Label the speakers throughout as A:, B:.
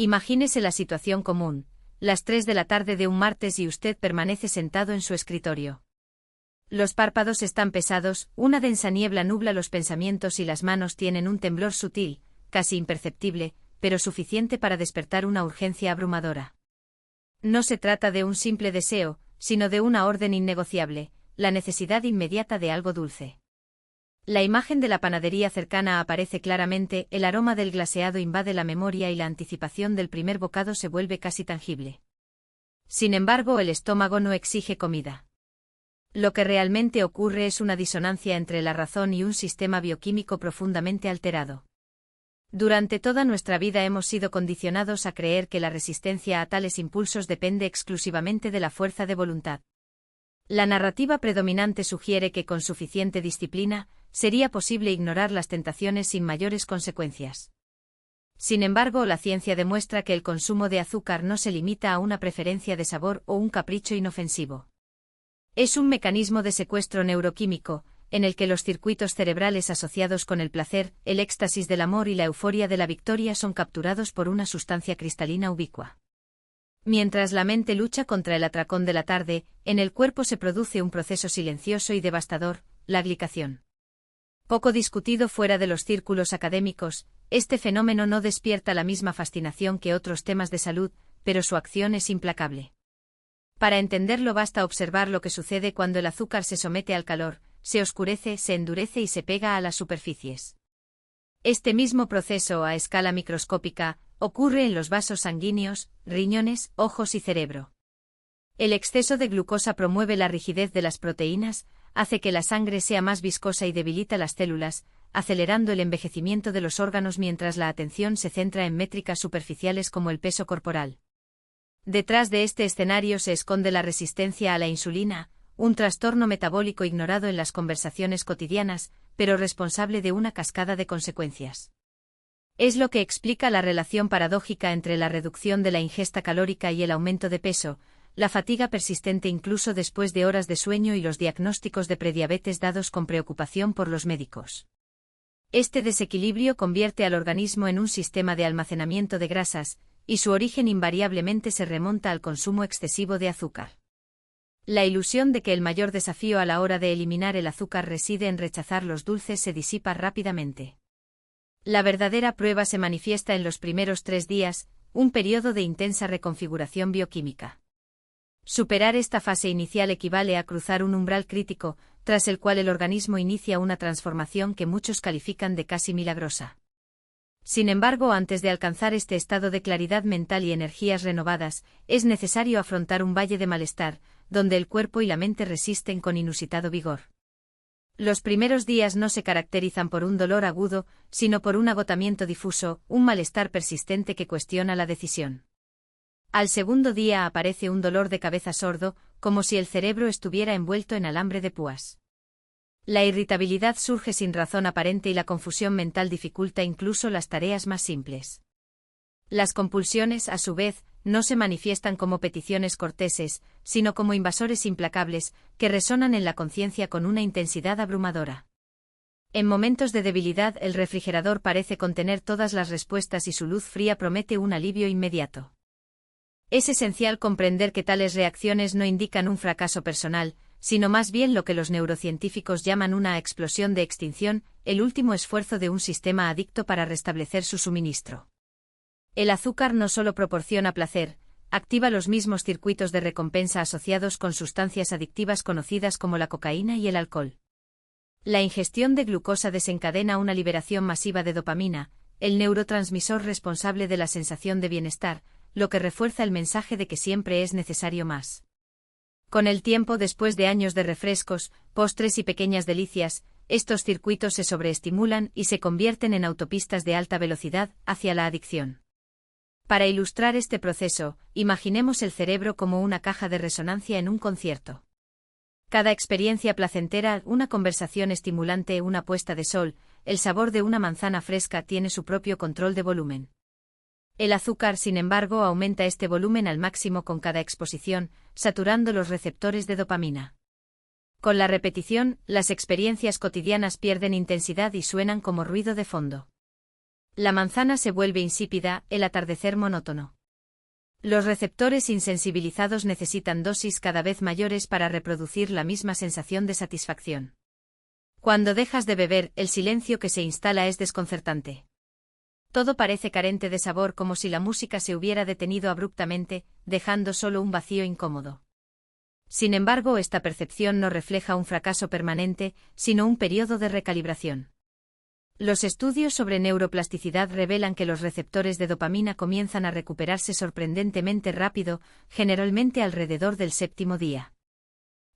A: Imagínese la situación común, las 3 de la tarde de un martes y usted permanece sentado en su escritorio. Los párpados están pesados, una densa niebla nubla los pensamientos y las manos tienen un temblor sutil, casi imperceptible, pero suficiente para despertar una urgencia abrumadora. No se trata de un simple deseo, sino de una orden innegociable, la necesidad inmediata de algo dulce. La imagen de la panadería cercana aparece claramente, el aroma del glaseado invade la memoria y la anticipación del primer bocado se vuelve casi tangible. Sin embargo, el estómago no exige comida. Lo que realmente ocurre es una disonancia entre la razón y un sistema bioquímico profundamente alterado. Durante toda nuestra vida hemos sido condicionados a creer que la resistencia a tales impulsos depende exclusivamente de la fuerza de voluntad. La narrativa predominante sugiere que con suficiente disciplina, sería posible ignorar las tentaciones sin mayores consecuencias. Sin embargo, la ciencia demuestra que el consumo de azúcar no se limita a una preferencia de sabor o un capricho inofensivo. Es un mecanismo de secuestro neuroquímico, en el que los circuitos cerebrales asociados con el placer, el éxtasis del amor y la euforia de la victoria son capturados por una sustancia cristalina ubicua. Mientras la mente lucha contra el atracón de la tarde, en el cuerpo se produce un proceso silencioso y devastador, la glicación. Poco discutido fuera de los círculos académicos, este fenómeno no despierta la misma fascinación que otros temas de salud, pero su acción es implacable. Para entenderlo basta observar lo que sucede cuando el azúcar se somete al calor, se oscurece, se endurece y se pega a las superficies. Este mismo proceso a escala microscópica ocurre en los vasos sanguíneos, riñones, ojos y cerebro. El exceso de glucosa promueve la rigidez de las proteínas, hace que la sangre sea más viscosa y debilita las células, acelerando el envejecimiento de los órganos mientras la atención se centra en métricas superficiales como el peso corporal. Detrás de este escenario se esconde la resistencia a la insulina, un trastorno metabólico ignorado en las conversaciones cotidianas, pero responsable de una cascada de consecuencias. Es lo que explica la relación paradójica entre la reducción de la ingesta calórica y el aumento de peso, la fatiga persistente incluso después de horas de sueño y los diagnósticos de prediabetes dados con preocupación por los médicos. Este desequilibrio convierte al organismo en un sistema de almacenamiento de grasas, y su origen invariablemente se remonta al consumo excesivo de azúcar. La ilusión de que el mayor desafío a la hora de eliminar el azúcar reside en rechazar los dulces se disipa rápidamente. La verdadera prueba se manifiesta en los primeros 3 días, un periodo de intensa reconfiguración bioquímica. Superar esta fase inicial equivale a cruzar un umbral crítico, tras el cual el organismo inicia una transformación que muchos califican de casi milagrosa. Sin embargo, antes de alcanzar este estado de claridad mental y energías renovadas, es necesario afrontar un valle de malestar, donde el cuerpo y la mente resisten con inusitado vigor. Los primeros días no se caracterizan por un dolor agudo, sino por un agotamiento difuso, un malestar persistente que cuestiona la decisión. Al segundo día aparece un dolor de cabeza sordo, como si el cerebro estuviera envuelto en alambre de púas. La irritabilidad surge sin razón aparente y la confusión mental dificulta incluso las tareas más simples. Las compulsiones, a su vez, no se manifiestan como peticiones corteses, sino como invasores implacables, que resonan en la conciencia con una intensidad abrumadora. En momentos de debilidad el refrigerador parece contener todas las respuestas y su luz fría promete un alivio inmediato. Es esencial comprender que tales reacciones no indican un fracaso personal, sino más bien lo que los neurocientíficos llaman una explosión de extinción, el último esfuerzo de un sistema adicto para restablecer su suministro. El azúcar no solo proporciona placer, activa los mismos circuitos de recompensa asociados con sustancias adictivas conocidas como la cocaína y el alcohol. La ingestión de glucosa desencadena una liberación masiva de dopamina, el neurotransmisor responsable de la sensación de bienestar, lo que refuerza el mensaje de que siempre es necesario más. Con el tiempo, después de años de refrescos, postres y pequeñas delicias, estos circuitos se sobreestimulan y se convierten en autopistas de alta velocidad hacia la adicción. Para ilustrar este proceso, imaginemos el cerebro como una caja de resonancia en un concierto. Cada experiencia placentera, una conversación estimulante, una puesta de sol, el sabor de una manzana fresca tiene su propio control de volumen. El azúcar, sin embargo, aumenta este volumen al máximo con cada exposición, saturando los receptores de dopamina. Con la repetición, las experiencias cotidianas pierden intensidad y suenan como ruido de fondo. La manzana se vuelve insípida, el atardecer monótono. Los receptores insensibilizados necesitan dosis cada vez mayores para reproducir la misma sensación de satisfacción. Cuando dejas de beber, el silencio que se instala es desconcertante. Todo parece carente de sabor, como si la música se hubiera detenido abruptamente, dejando solo un vacío incómodo. Sin embargo, esta percepción no refleja un fracaso permanente, sino un periodo de recalibración. Los estudios sobre neuroplasticidad revelan que los receptores de dopamina comienzan a recuperarse sorprendentemente rápido, generalmente alrededor del 7º día.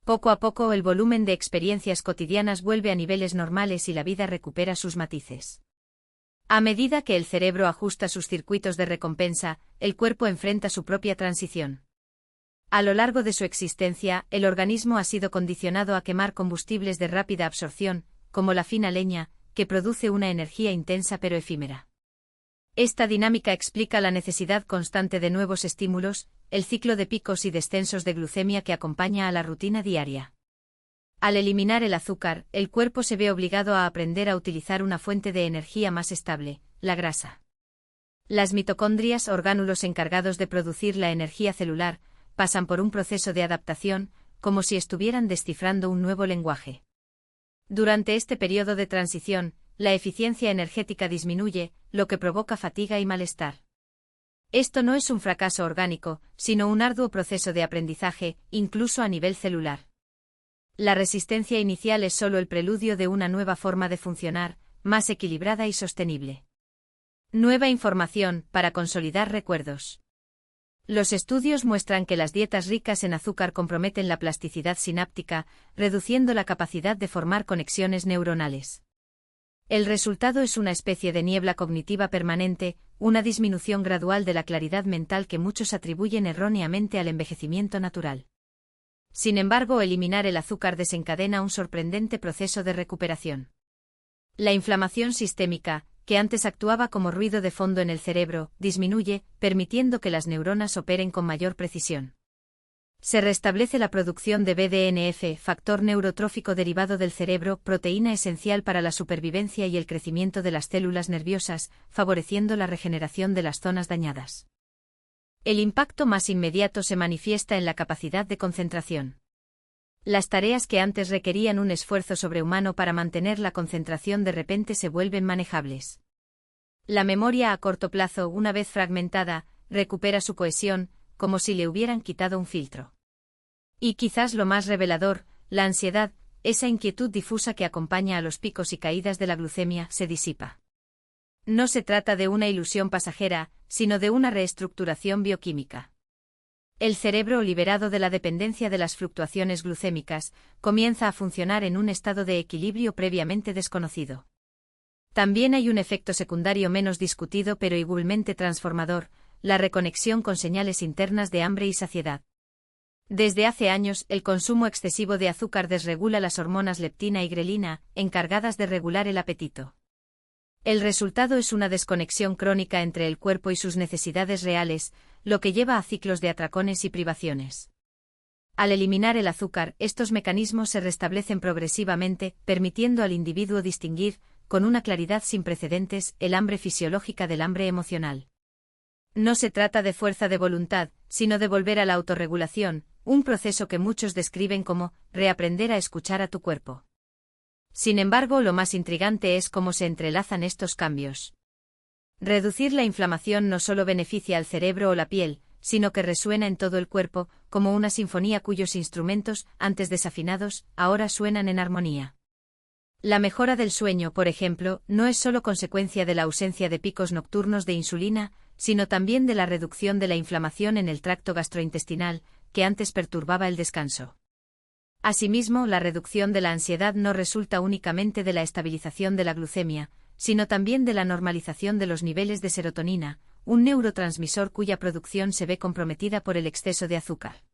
A: Poco a poco el volumen de experiencias cotidianas vuelve a niveles normales y la vida recupera sus matices. A medida que el cerebro ajusta sus circuitos de recompensa, el cuerpo enfrenta su propia transición. A lo largo de su existencia, el organismo ha sido condicionado a quemar combustibles de rápida absorción, como la fina leña, que produce una energía intensa pero efímera. Esta dinámica explica la necesidad constante de nuevos estímulos, el ciclo de picos y descensos de glucemia que acompaña a la rutina diaria. Al eliminar el azúcar, el cuerpo se ve obligado a aprender a utilizar una fuente de energía más estable, la grasa. Las mitocondrias, orgánulos encargados de producir la energía celular, pasan por un proceso de adaptación, como si estuvieran descifrando un nuevo lenguaje. Durante este periodo de transición, la eficiencia energética disminuye, lo que provoca fatiga y malestar. Esto no es un fracaso orgánico, sino un arduo proceso de aprendizaje, incluso a nivel celular. La resistencia inicial es solo el preludio de una nueva forma de funcionar, más equilibrada y sostenible. Nueva información para consolidar recuerdos. Los estudios muestran que las dietas ricas en azúcar comprometen la plasticidad sináptica, reduciendo la capacidad de formar conexiones neuronales. El resultado es una especie de niebla cognitiva permanente, una disminución gradual de la claridad mental que muchos atribuyen erróneamente al envejecimiento natural. Sin embargo, eliminar el azúcar desencadena un sorprendente proceso de recuperación. La inflamación sistémica, que antes actuaba como ruido de fondo en el cerebro, disminuye, permitiendo que las neuronas operen con mayor precisión. Se restablece la producción de BDNF, factor neurotrófico derivado del cerebro, proteína esencial para la supervivencia y el crecimiento de las células nerviosas, favoreciendo la regeneración de las zonas dañadas. El impacto más inmediato se manifiesta en la capacidad de concentración. Las tareas que antes requerían un esfuerzo sobrehumano para mantener la concentración de repente se vuelven manejables. La memoria a corto plazo, una vez fragmentada, recupera su cohesión, como si le hubieran quitado un filtro. Y quizás lo más revelador, la ansiedad, esa inquietud difusa que acompaña a los picos y caídas de la glucemia, se disipa. No se trata de una ilusión pasajera, sino de una reestructuración bioquímica. El cerebro, liberado de la dependencia de las fluctuaciones glucémicas, comienza a funcionar en un estado de equilibrio previamente desconocido. También hay un efecto secundario menos discutido pero igualmente transformador, la reconexión con señales internas de hambre y saciedad. Desde hace años, el consumo excesivo de azúcar desregula las hormonas leptina y grelina, encargadas de regular el apetito. El resultado es una desconexión crónica entre el cuerpo y sus necesidades reales, lo que lleva a ciclos de atracones y privaciones. Al eliminar el azúcar, estos mecanismos se restablecen progresivamente, permitiendo al individuo distinguir, con una claridad sin precedentes, el hambre fisiológica del hambre emocional. No se trata de fuerza de voluntad, sino de volver a la autorregulación, un proceso que muchos describen como reaprender a escuchar a tu cuerpo. Sin embargo, lo más intrigante es cómo se entrelazan estos cambios. Reducir la inflamación no solo beneficia al cerebro o la piel, sino que resuena en todo el cuerpo, como una sinfonía cuyos instrumentos, antes desafinados, ahora suenan en armonía. La mejora del sueño, por ejemplo, no es solo consecuencia de la ausencia de picos nocturnos de insulina, sino también de la reducción de la inflamación en el tracto gastrointestinal, que antes perturbaba el descanso. Asimismo, la reducción de la ansiedad no resulta únicamente de la estabilización de la glucemia, sino también de la normalización de los niveles de serotonina, un neurotransmisor cuya producción se ve comprometida por el exceso de azúcar.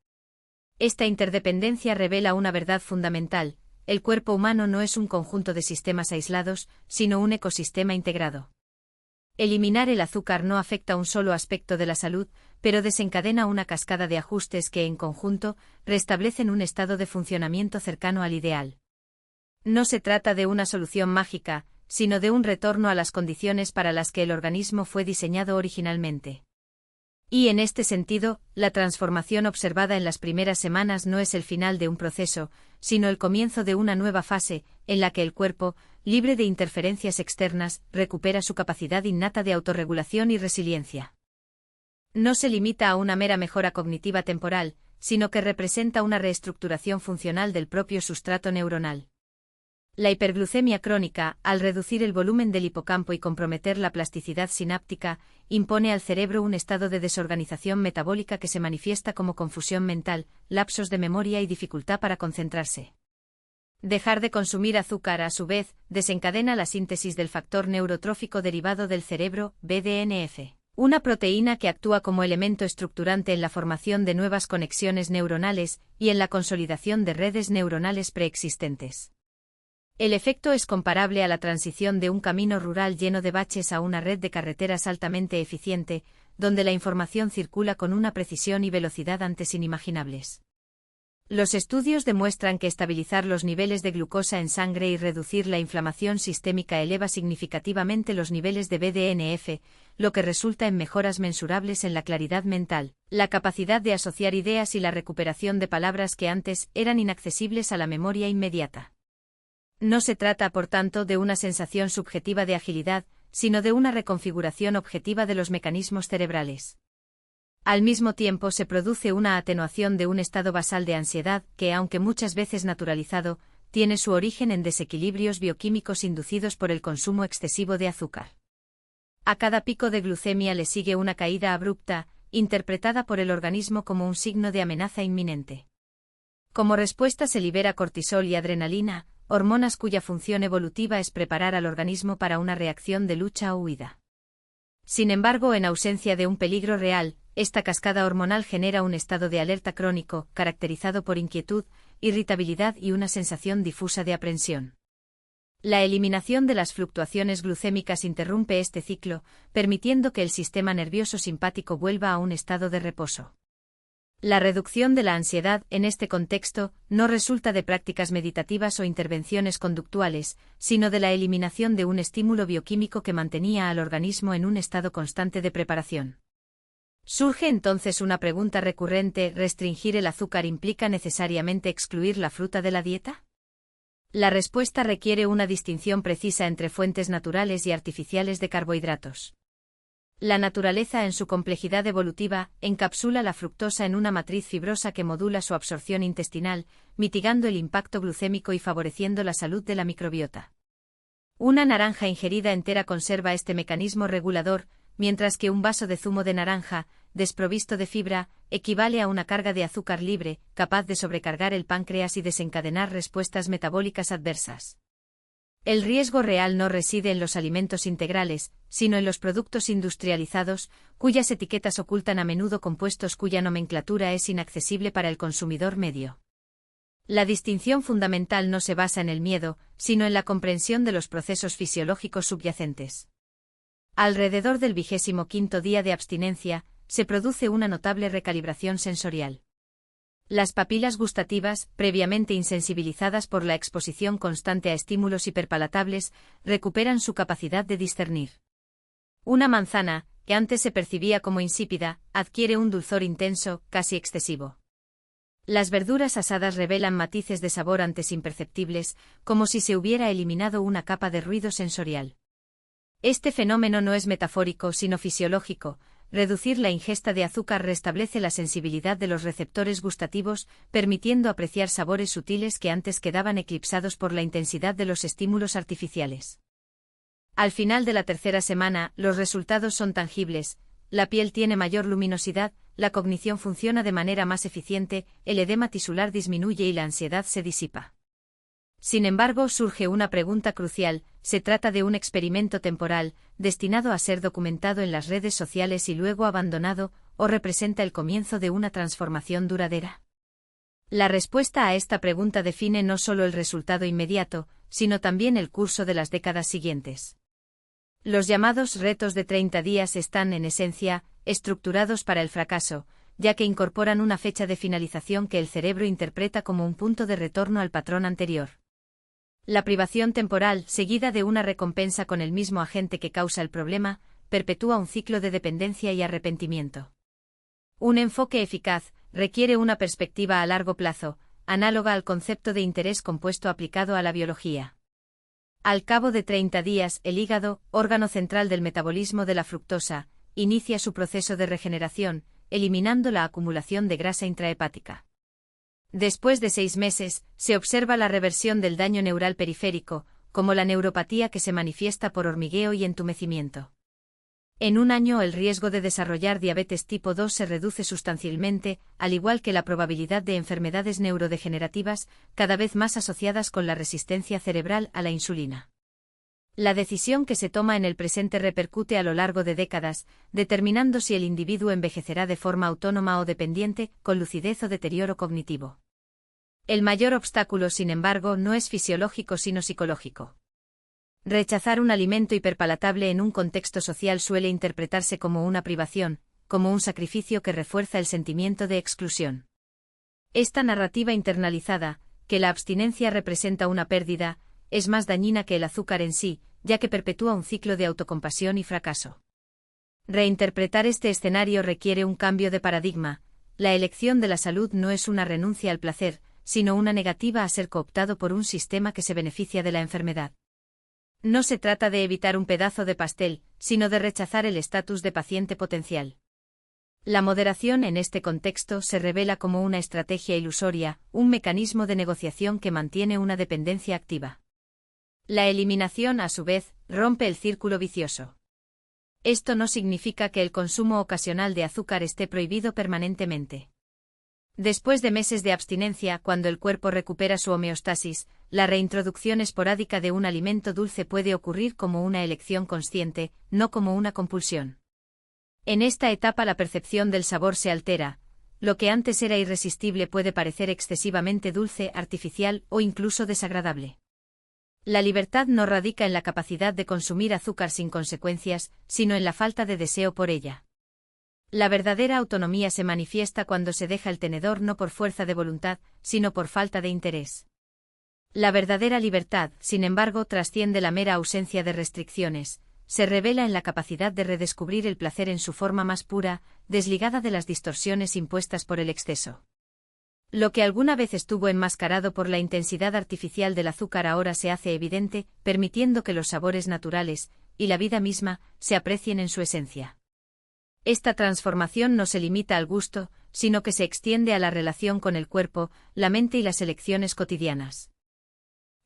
A: Esta interdependencia revela una verdad fundamental: el cuerpo humano no es un conjunto de sistemas aislados, sino un ecosistema integrado. Eliminar el azúcar no afecta un solo aspecto de la salud, pero desencadena una cascada de ajustes que, en conjunto, restablecen un estado de funcionamiento cercano al ideal. No se trata de una solución mágica, sino de un retorno a las condiciones para las que el organismo fue diseñado originalmente. Y en este sentido, la transformación observada en las primeras semanas no es el final de un proceso, sino el comienzo de una nueva fase, en la que el cuerpo, libre de interferencias externas, recupera su capacidad innata de autorregulación y resiliencia. No se limita a una mera mejora cognitiva temporal, sino que representa una reestructuración funcional del propio sustrato neuronal. La hiperglucemia crónica, al reducir el volumen del hipocampo y comprometer la plasticidad sináptica, impone al cerebro un estado de desorganización metabólica que se manifiesta como confusión mental, lapsos de memoria y dificultad para concentrarse. Dejar de consumir azúcar, a su vez, desencadena la síntesis del factor neurotrófico derivado del cerebro, BDNF, una proteína que actúa como elemento estructurante en la formación de nuevas conexiones neuronales y en la consolidación de redes neuronales preexistentes. El efecto es comparable a la transición de un camino rural lleno de baches a una red de carreteras altamente eficiente, donde la información circula con una precisión y velocidad antes inimaginables. Los estudios demuestran que estabilizar los niveles de glucosa en sangre y reducir la inflamación sistémica eleva significativamente los niveles de BDNF, lo que resulta en mejoras mensurables en la claridad mental, la capacidad de asociar ideas y la recuperación de palabras que antes eran inaccesibles a la memoria inmediata. No se trata, por tanto, de una sensación subjetiva de agilidad, sino de una reconfiguración objetiva de los mecanismos cerebrales. Al mismo tiempo se produce una atenuación de un estado basal de ansiedad que, aunque muchas veces naturalizado, tiene su origen en desequilibrios bioquímicos inducidos por el consumo excesivo de azúcar. A cada pico de glucemia le sigue una caída abrupta, interpretada por el organismo como un signo de amenaza inminente. Como respuesta se libera cortisol y adrenalina, hormonas cuya función evolutiva es preparar al organismo para una reacción de lucha o huida. Sin embargo, en ausencia de un peligro real, esta cascada hormonal genera un estado de alerta crónico, caracterizado por inquietud, irritabilidad y una sensación difusa de aprensión. La eliminación de las fluctuaciones glucémicas interrumpe este ciclo, permitiendo que el sistema nervioso simpático vuelva a un estado de reposo. La reducción de la ansiedad, en este contexto, no resulta de prácticas meditativas o intervenciones conductuales, sino de la eliminación de un estímulo bioquímico que mantenía al organismo en un estado constante de preparación. Surge entonces una pregunta recurrente: ¿restringir el azúcar implica necesariamente excluir la fruta de la dieta? La respuesta requiere una distinción precisa entre fuentes naturales y artificiales de carbohidratos. La naturaleza, en su complejidad evolutiva, encapsula la fructosa en una matriz fibrosa que modula su absorción intestinal, mitigando el impacto glucémico y favoreciendo la salud de la microbiota. Una naranja ingerida entera conserva este mecanismo regulador, mientras que un vaso de zumo de naranja, desprovisto de fibra, equivale a una carga de azúcar libre, capaz de sobrecargar el páncreas y desencadenar respuestas metabólicas adversas. El riesgo real no reside en los alimentos integrales, sino en los productos industrializados, cuyas etiquetas ocultan a menudo compuestos cuya nomenclatura es inaccesible para el consumidor medio. La distinción fundamental no se basa en el miedo, sino en la comprensión de los procesos fisiológicos subyacentes. Alrededor del 25º día de abstinencia, se produce una notable recalibración sensorial. Las papilas gustativas, previamente insensibilizadas por la exposición constante a estímulos hiperpalatables, recuperan su capacidad de discernir. Una manzana, que antes se percibía como insípida, adquiere un dulzor intenso, casi excesivo. Las verduras asadas revelan matices de sabor antes imperceptibles, como si se hubiera eliminado una capa de ruido sensorial. Este fenómeno no es metafórico sino fisiológico. Reducir la ingesta de azúcar restablece la sensibilidad de los receptores gustativos, permitiendo apreciar sabores sutiles que antes quedaban eclipsados por la intensidad de los estímulos artificiales. Al final de la tercera semana, los resultados son tangibles: la piel tiene mayor luminosidad, la cognición funciona de manera más eficiente, el edema tisular disminuye y la ansiedad se disipa. Sin embargo, surge una pregunta crucial: ¿se trata de un experimento temporal, destinado a ser documentado en las redes sociales y luego abandonado, o representa el comienzo de una transformación duradera? La respuesta a esta pregunta define no solo el resultado inmediato, sino también el curso de las décadas siguientes. Los llamados retos de 30 días están, en esencia, estructurados para el fracaso, ya que incorporan una fecha de finalización que el cerebro interpreta como un punto de retorno al patrón anterior. La privación temporal, seguida de una recompensa con el mismo agente que causa el problema, perpetúa un ciclo de dependencia y arrepentimiento. Un enfoque eficaz requiere una perspectiva a largo plazo, análoga al concepto de interés compuesto aplicado a la biología. Al cabo de 30 días, el hígado, órgano central del metabolismo de la fructosa, inicia su proceso de regeneración, eliminando la acumulación de grasa intrahepática. Después de 6 meses, se observa la reversión del daño neural periférico, como la neuropatía que se manifiesta por hormigueo y entumecimiento. En un año el riesgo de desarrollar diabetes tipo 2 se reduce sustancialmente, al igual que la probabilidad de enfermedades neurodegenerativas, cada vez más asociadas con la resistencia cerebral a la insulina. La decisión que se toma en el presente repercute a lo largo de décadas, determinando si el individuo envejecerá de forma autónoma o dependiente, con lucidez o deterioro cognitivo. El mayor obstáculo, sin embargo, no es fisiológico sino psicológico. Rechazar un alimento hiperpalatable en un contexto social suele interpretarse como una privación, como un sacrificio que refuerza el sentimiento de exclusión. Esta narrativa internalizada, que la abstinencia representa una pérdida, es más dañina que el azúcar en sí, ya que perpetúa un ciclo de autocompasión y fracaso. Reinterpretar este escenario requiere un cambio de paradigma. La elección de la salud no es una renuncia al placer, sino una negativa a ser cooptado por un sistema que se beneficia de la enfermedad. No se trata de evitar un pedazo de pastel, sino de rechazar el estatus de paciente potencial. La moderación en este contexto se revela como una estrategia ilusoria, un mecanismo de negociación que mantiene una dependencia activa. La eliminación, a su vez, rompe el círculo vicioso. Esto no significa que el consumo ocasional de azúcar esté prohibido permanentemente. Después de meses de abstinencia, cuando el cuerpo recupera su homeostasis, la reintroducción esporádica de un alimento dulce puede ocurrir como una elección consciente, no como una compulsión. En esta etapa la percepción del sabor se altera. Lo que antes era irresistible puede parecer excesivamente dulce, artificial o incluso desagradable. La libertad no radica en la capacidad de consumir azúcar sin consecuencias, sino en la falta de deseo por ella. La verdadera autonomía se manifiesta cuando se deja el tenedor no por fuerza de voluntad, sino por falta de interés. La verdadera libertad, sin embargo, trasciende la mera ausencia de restricciones, se revela en la capacidad de redescubrir el placer en su forma más pura, desligada de las distorsiones impuestas por el exceso. Lo que alguna vez estuvo enmascarado por la intensidad artificial del azúcar ahora se hace evidente, permitiendo que los sabores naturales, y la vida misma, se aprecien en su esencia. Esta transformación no se limita al gusto, sino que se extiende a la relación con el cuerpo, la mente y las elecciones cotidianas.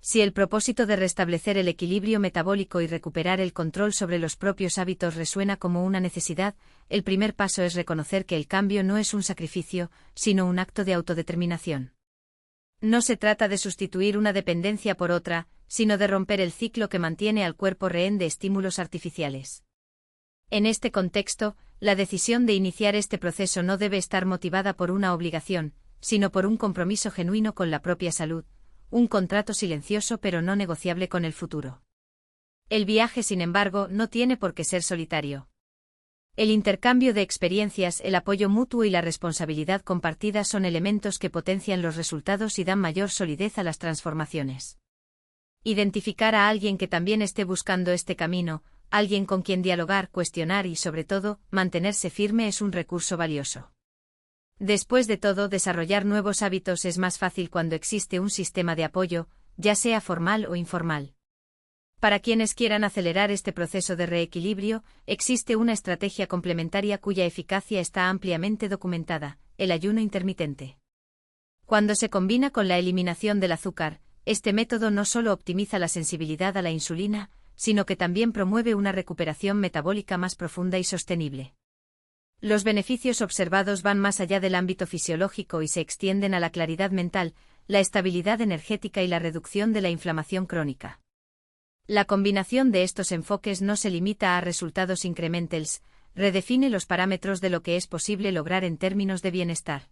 A: Si el propósito de restablecer el equilibrio metabólico y recuperar el control sobre los propios hábitos resuena como una necesidad, el primer paso es reconocer que el cambio no es un sacrificio, sino un acto de autodeterminación. No se trata de sustituir una dependencia por otra, sino de romper el ciclo que mantiene al cuerpo rehén de estímulos artificiales. En este contexto, la decisión de iniciar este proceso no debe estar motivada por una obligación, sino por un compromiso genuino con la propia salud, un contrato silencioso pero no negociable con el futuro. El viaje, sin embargo, no tiene por qué ser solitario. El intercambio de experiencias, el apoyo mutuo y la responsabilidad compartida son elementos que potencian los resultados y dan mayor solidez a las transformaciones. Identificar a alguien que también esté buscando este camino, alguien con quien dialogar, cuestionar y, sobre todo, mantenerse firme es un recurso valioso. Después de todo, desarrollar nuevos hábitos es más fácil cuando existe un sistema de apoyo, ya sea formal o informal. Para quienes quieran acelerar este proceso de reequilibrio, existe una estrategia complementaria cuya eficacia está ampliamente documentada: el ayuno intermitente. Cuando se combina con la eliminación del azúcar, este método no solo optimiza la sensibilidad a la insulina, sino que también promueve una recuperación metabólica más profunda y sostenible. Los beneficios observados van más allá del ámbito fisiológico y se extienden a la claridad mental, la estabilidad energética y la reducción de la inflamación crónica. La combinación de estos enfoques no se limita a resultados incrementales, redefine los parámetros de lo que es posible lograr en términos de bienestar.